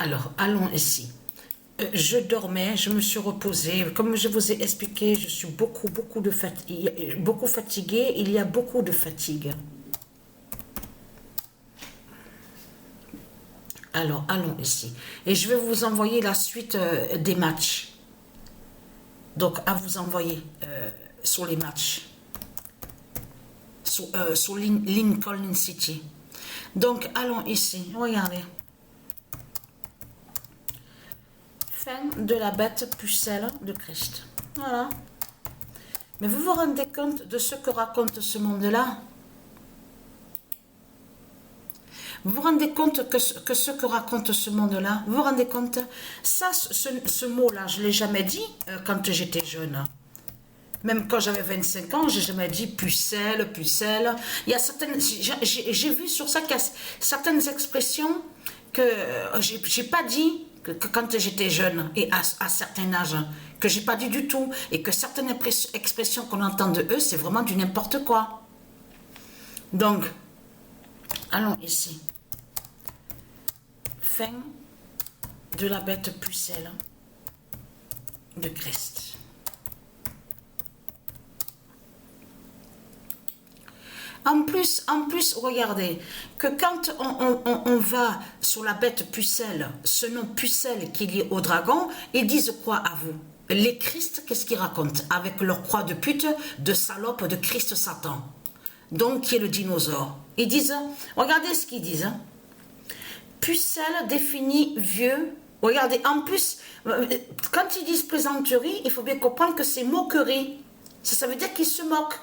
Alors, allons ici. Je dormais, je me suis reposée. Comme je vous ai expliqué, je suis beaucoup fatiguée. Il y a beaucoup de fatigue. Alors, allons ici. Et je vais vous envoyer la suite des matchs. Donc, à vous envoyer sur les matchs. Sur Lincoln City. Donc, allons ici. Regardez. Fin de la bête pucelle de Christ. Voilà. Mais vous vous rendez compte de ce que raconte ce monde-là? Vous vous rendez compte que ce que raconte ce monde-là? Vous vous rendez compte? Ça, ce mot-là, je ne l'ai jamais dit quand j'étais jeune. Même quand j'avais 25 ans, je n'ai jamais dit pucelle, pucelle. Il y a certaines... J'ai vu sur ça qu'il y a certaines expressions que j'ai pas dit que quand j'étais jeune et à certain âge, que j'ai pas dit du tout, et que certaines expressions qu'on entend de eux, c'est vraiment du n'importe quoi. Donc, allons ici. Fin de la bête pucelle de Christ. En plus, regardez, que quand on va sur la bête pucelle, ce nom pucelle qui est lié au dragon, ils disent quoi à vous? Les Christ, qu'est-ce qu'ils racontent? Avec leur croix de pute, de salope, de Christ Satan. Donc, qui est le dinosaure. Ils disent, regardez ce qu'ils disent. Pucelle définit vieux. Regardez, en plus, quand ils disent plaisanterie, il faut bien comprendre que c'est moquerie. Ça veut dire qu'ils se moquent.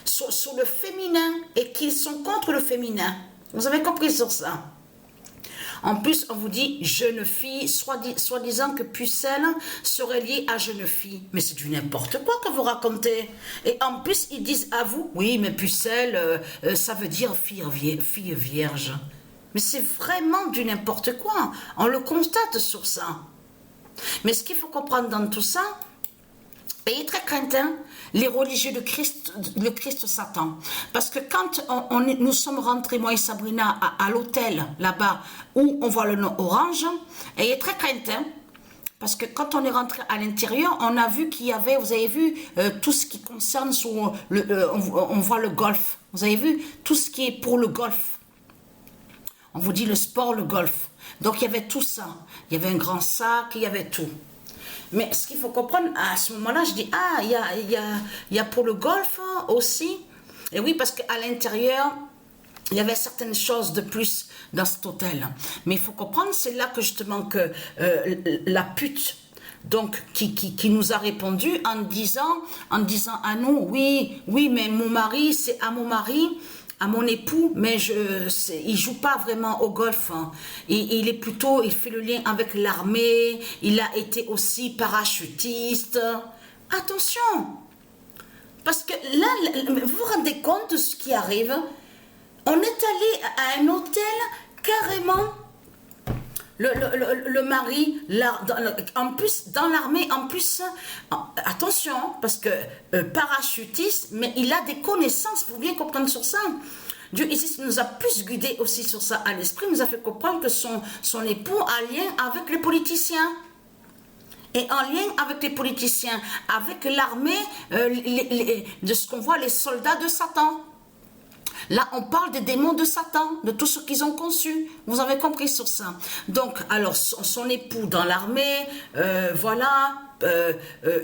Sur le féminin et qu'ils sont contre le féminin. Vous avez compris sur ça? En plus, on vous dit jeune fille, soi-disant que pucelle serait liée à jeune fille. Mais c'est du n'importe quoi que vous racontez. Et en plus, ils disent à vous, oui, mais pucelle, ça veut dire fille vierge. Mais c'est vraiment du n'importe quoi. On le constate sur ça. Mais ce qu'il faut comprendre dans tout ça, ayez très crainte, hein, les religieux de Christ, le Christ Satan. Parce que quand nous sommes rentrés, moi et Sabrina, à l'hôtel, là-bas, où on voit le nom orange, ayez très crainte, hein, parce que quand on est rentré à l'intérieur, on a vu qu'il y avait, vous avez vu, tout ce qui concerne, on voit le golf. Vous avez vu, tout ce qui est pour le golf. On vous dit le sport, le golf. Donc il y avait tout ça. Il y avait un grand sac, il y avait tout. Mais ce qu'il faut comprendre, à ce moment-là, je dis, ah, il y a pour le golf aussi. Et oui, parce qu'à l'intérieur, il y avait certaines choses de plus dans cet hôtel. Mais il faut comprendre, c'est là que justement que la pute, donc, qui nous a répondu en disant à nous, oui, mais mon mari, c'est à mon mari, à mon époux, mais il joue pas vraiment au golf. Hein. Il fait le lien avec l'armée, il a été aussi parachutiste. Attention, parce que là, vous vous rendez compte de ce qui arrive? On est allé à un hôtel carrément. Le mari, en plus, dans l'armée, en plus, attention, parce que parachutiste, mais il a des connaissances, il faut bien comprendre sur ça. Dieu ici nous a plus guidé aussi sur ça à l'esprit, nous a fait comprendre que son époux a un lien avec les politiciens. Et en lien avec les politiciens, avec l'armée, de ce qu'on voit, les soldats de Satan. Là, on parle des démons de Satan, de tout ce qu'ils ont conçu. Vous avez compris sur ça. Donc, alors, son époux dans l'armée, voilà.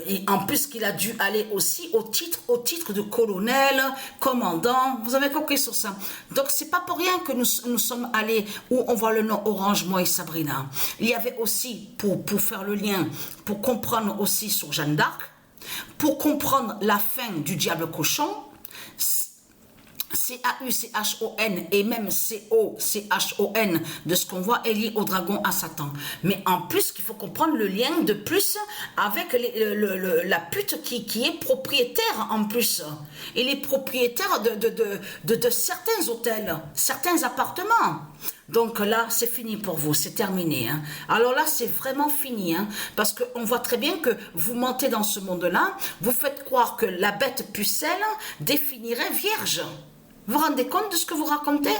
Et en plus qu'il a dû aller aussi au titre de colonel, commandant. Vous avez compris sur ça. Donc, c'est pas pour rien que nous sommes allés où on voit le nom orange, moi et Sabrina. Il y avait aussi, pour faire le lien, pour comprendre aussi sur Jeanne d'Arc, pour comprendre la fin du diable cochon, C-A-U-C-H-O-N et même C-O-C-H-O-N de ce qu'on voit est lié au dragon, à Satan. Mais en plus, qu'il faut comprendre le lien de plus avec la pute qui est propriétaire en plus. Et les propriétaires de certains hôtels, certains appartements. Donc là, c'est fini pour vous, c'est terminé. Hein. Alors là, c'est vraiment fini. Hein, parce qu'on voit très bien que vous mentez dans ce monde-là. Vous faites croire que la bête pucelle définirait vierge. Vous vous rendez compte de ce que vous racontez?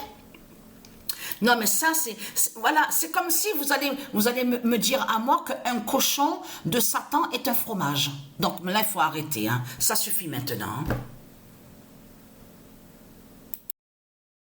Non, mais ça, voilà, c'est comme si vous allez me dire à moi qu'un cochon de Satan est un fromage. Donc là, il faut arrêter, hein. Ça suffit maintenant, hein.